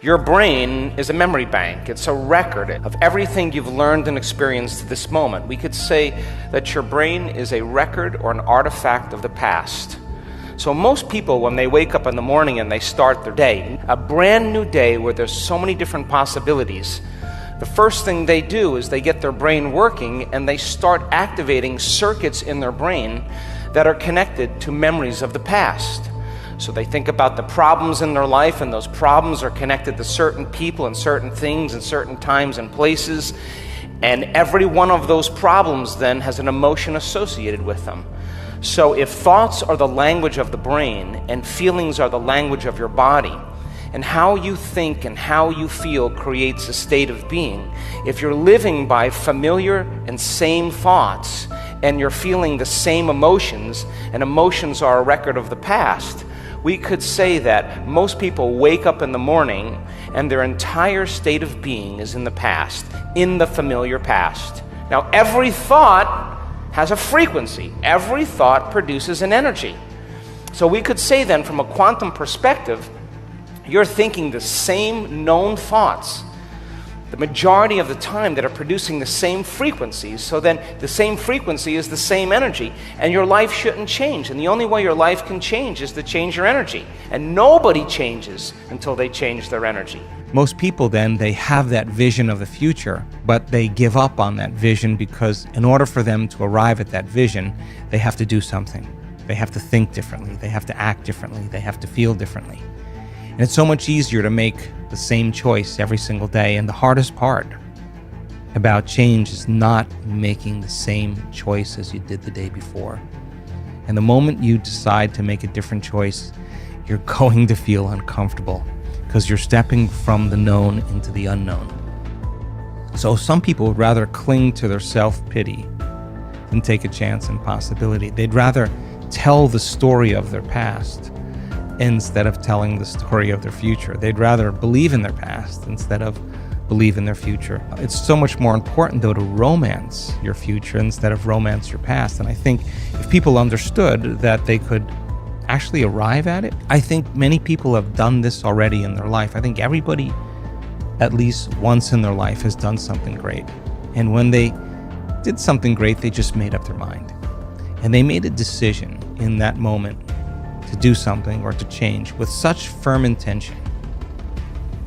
Your brain is a memory bank. It's a record of everything you've learned and experienced to this moment. We could say that your brain is a record or an artifact of the past. So most people, when they wake up in the morning and they start their day, a brand new day where there's so many different possibilities, the first thing they do is they get their brain working and they start activating circuits in their brain that are connected to memories of the past. So they think about the problems in their life, and those problems are connected to certain people and certain things and certain times and places. And every one of those problems then has an emotion associated with them. So if thoughts are the language of the brain and feelings are the language of your body, and how you think and how you feel creates a state of being, if you're living by familiar and same thoughts and you're feeling the same emotions, and emotions are a record of the past, we could say that most people wake up in the morning and their entire state of being is in the past, in the familiar past. Now, every thought has a frequency. Every thought produces an energy. So we could say then, from a quantum perspective, you're thinking the same known thoughts the majority of the time that are producing the same frequencies. So then the same frequency is the same energy, and your life shouldn't change. And the only way your life can change is to change your energy. And nobody changes until they change their energy. Most people then, they have that vision of the future, but they give up on that vision because in order for them to arrive at that vision, they have to do something. They have to think differently. They have to act differently. They have to feel differently. And it's so much easier to make the same choice every single day. And the hardest part about change is not making the same choice as you did the day before. And the moment you decide to make a different choice, you're going to feel uncomfortable because you're stepping from the known into the unknown. So some people would rather cling to their self-pity than take a chance in possibility. They'd rather tell the story of their past instead of telling the story of their future. They'd rather believe in their past instead of believe in their future. It's so much more important, though, to romance your future instead of romance your past. And I think if people understood that they could actually arrive at it, I think many people have done this already in their life. I think everybody, at least once in their life, has done something great. And when they did something great, they just made up their mind. And they made a decision in that moment to do something or to change with such firm intention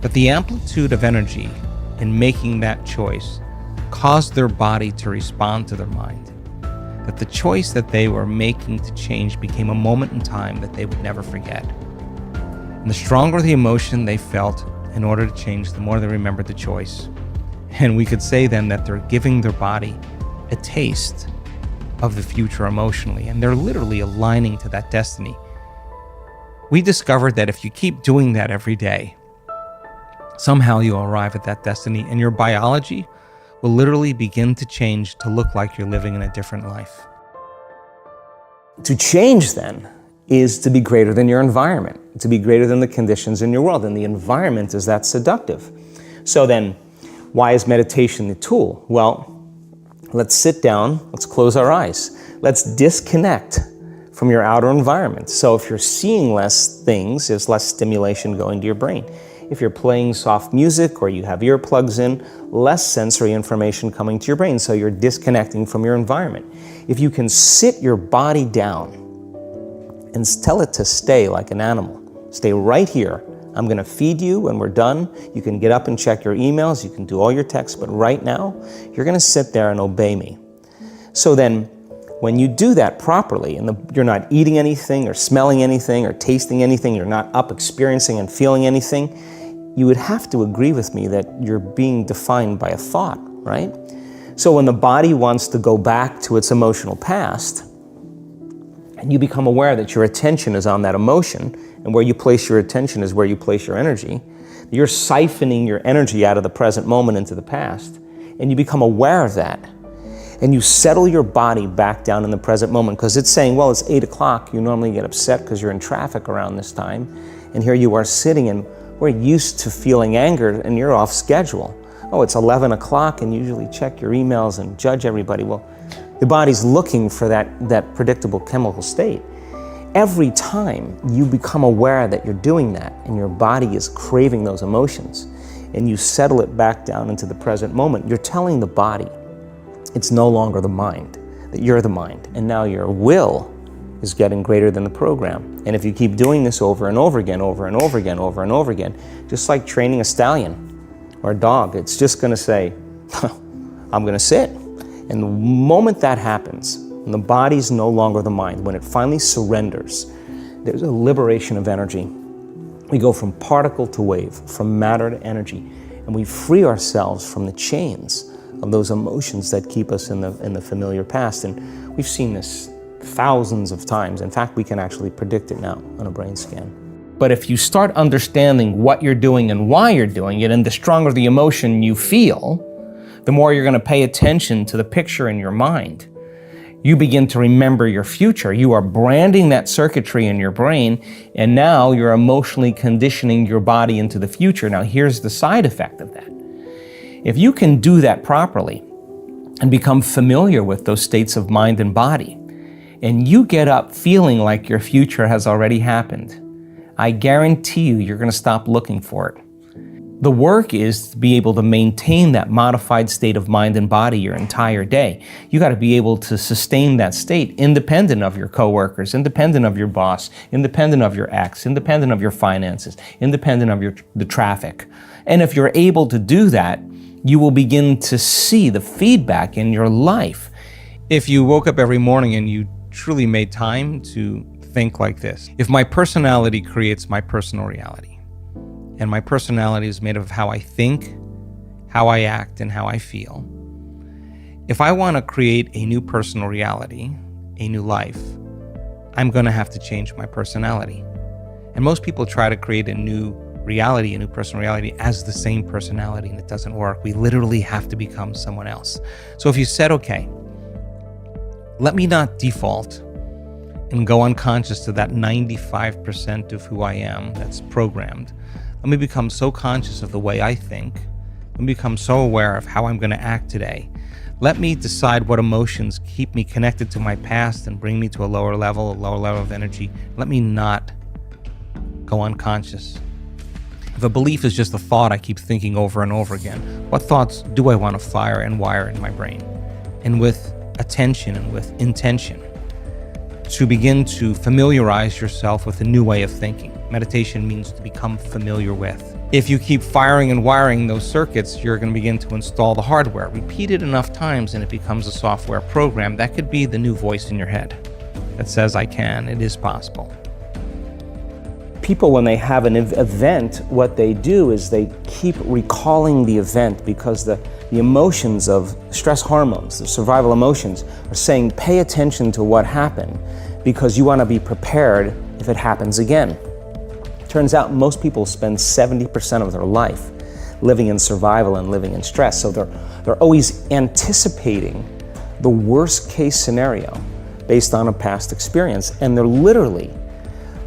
that the amplitude of energy in making that choice caused their body to respond to their mind, that the choice that they were making to change became a moment in time that they would never forget. And the stronger the emotion they felt in order to change, the more they remembered the choice. And we could say then that they're giving their body a taste of the future emotionally, and they're literally aligning to that destiny. We discovered that if you keep doing that every day, somehow you'll arrive at that destiny, and your biology will literally begin to change to look like you're living in a different life. To change, then, is to be greater than your environment, to be greater than the conditions in your world, and the environment is that seductive. So then, why is meditation the tool? Well, let's sit down, let's close our eyes, let's disconnect from your outer environment. So if you're seeing less things, there's less stimulation going to your brain. If you're playing soft music or you have earplugs in, less sensory information coming to your brain, so you're disconnecting from your environment. If you can sit your body down and tell it to stay like an animal, stay right here. I'm gonna feed you when we're done. You can get up and check your emails, you can do all your texts, but right now, you're gonna sit there and obey me. So then, when you do that properly, and you're not eating anything or smelling anything or tasting anything, you're not up experiencing and feeling anything, you would have to agree with me that you're being defined by a thought, right? So when the body wants to go back to its emotional past, and you become aware that your attention is on that emotion, and where you place your attention is where you place your energy, you're siphoning your energy out of the present moment into the past, and you become aware of that. And you settle your body back down in the present moment, because it's saying, well, it's 8 o'clock. You normally get upset because you're in traffic around this time. And here you are sitting, and we're used to feeling anger, and you're off schedule. Oh, it's 11 o'clock, and you usually check your emails and judge everybody. Well, your body's looking for that predictable chemical state. every time you become aware that you're doing that and your body is craving those emotions and you settle it back down into the present moment, you're telling the body it's no longer the mind, that you're the mind, and now your will is getting greater than the program. And if you keep doing this over and over again, over and over again, over and over again, just like training a stallion or a dog, it's just gonna say, I'm gonna sit. And the moment that happens, and the body's no longer the mind, when it finally surrenders, there's a liberation of energy. We go from particle to wave, from matter to energy, and we free ourselves from the chains of those emotions that keep us in the familiar past. And we've seen this thousands of times. In fact, we can actually predict it now on a brain scan. But if you start understanding what you're doing and why you're doing it, and the stronger the emotion you feel, the more you're going to pay attention to the picture in your mind. You begin to remember your future. You are branding that circuitry in your brain, and now you're emotionally conditioning your body into the future. Now, here's the side effect of that. If you can do that properly and become familiar with those states of mind and body, and you get up feeling like your future has already happened, I guarantee you're going to stop looking for it. The work is to be able to maintain that modified state of mind and body your entire day. You got to be able to sustain that state independent of your coworkers, independent of your boss, independent of your ex, independent of your finances, independent of the traffic. And if you're able to do that, you will begin to see the feedback in your life. If you woke up every morning and you truly made time to think like this: if my personality creates my personal reality, and my personality is made of how I think, how I act, and how I feel. If I want to create a new personal reality, a new life, I'm going to have to change my personality. And most people try to create a new reality, a new personal reality, as the same personality, and it doesn't work. We literally have to become someone else. So if you said, okay, let me not default and go unconscious to that 95% of who I am that's programmed. Let me become so conscious of the way I think. Let me become so aware of how I'm going to act today. Let me decide what emotions keep me connected to my past and bring me to a lower level of energy. Let me not go unconscious. If a belief is just a thought I keep thinking over and over again, what thoughts do I want to fire and wire in my brain? And with attention and with intention, to begin to familiarize yourself with a new way of thinking. Meditation means to become familiar with. If you keep firing and wiring those circuits, you're going to begin to install the hardware. Repeat it enough times and it becomes a software program. That could be the new voice in your head that says, I can, it is possible. People, when they have an event, what they do is they keep recalling the event because the emotions of stress hormones, the survival emotions, are saying pay attention to what happened because you want to be prepared if it happens again. Turns out most people spend 70% of their life living in survival and living in stress, so they're always anticipating the worst case scenario based on a past experience, and they're literally,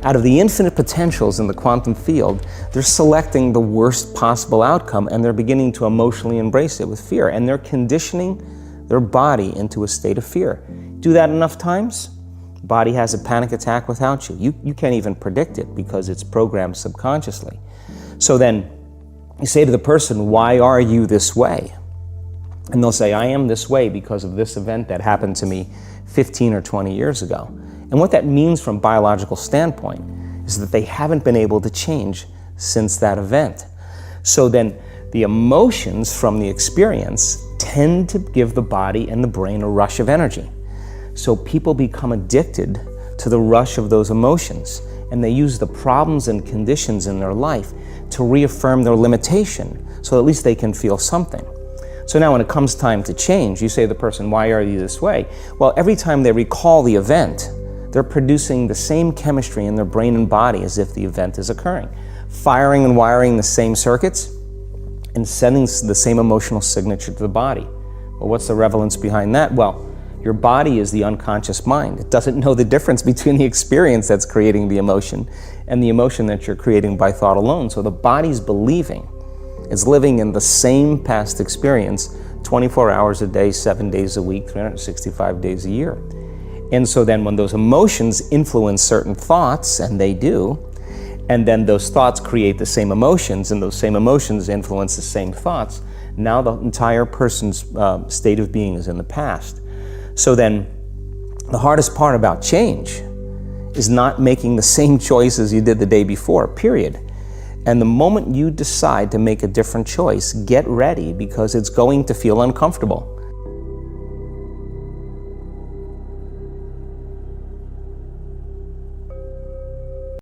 out of the infinite potentials in the quantum field, they're selecting the worst possible outcome and they're beginning to emotionally embrace it with fear, and they're conditioning their body into a state of fear. Do that enough times, body has a panic attack without you. You can't even predict it because it's programmed subconsciously. So then you say to the person, why are you this way? And they'll say, I am this way because of this event that happened to me 15 or 20 years ago. And what that means from a biological standpoint is that they haven't been able to change since that event. So then the emotions from the experience tend to give the body and the brain a rush of energy. So people become addicted to the rush of those emotions, and they use the problems and conditions in their life to reaffirm their limitation, so at least they can feel something. So now when it comes time to change, you say to the person, why are you this way? Well, every time they recall the event, they're producing the same chemistry in their brain and body as if the event is occurring, firing and wiring the same circuits and sending the same emotional signature to the body. Well, what's the relevance behind that? Well, your body is the unconscious mind. It doesn't know the difference between the experience that's creating the emotion and the emotion that you're creating by thought alone. So the body's believing it's living in the same past experience 24 hours a day, 7 days a week, 365 days a year. And so then when those emotions influence certain thoughts, and they do, and then those thoughts create the same emotions, and those same emotions influence the same thoughts, now the entire person's state of being is in the past. So then the hardest part about change is not making the same choices you did the day before, period. And the moment you decide to make a different choice, get ready, because it's going to feel uncomfortable.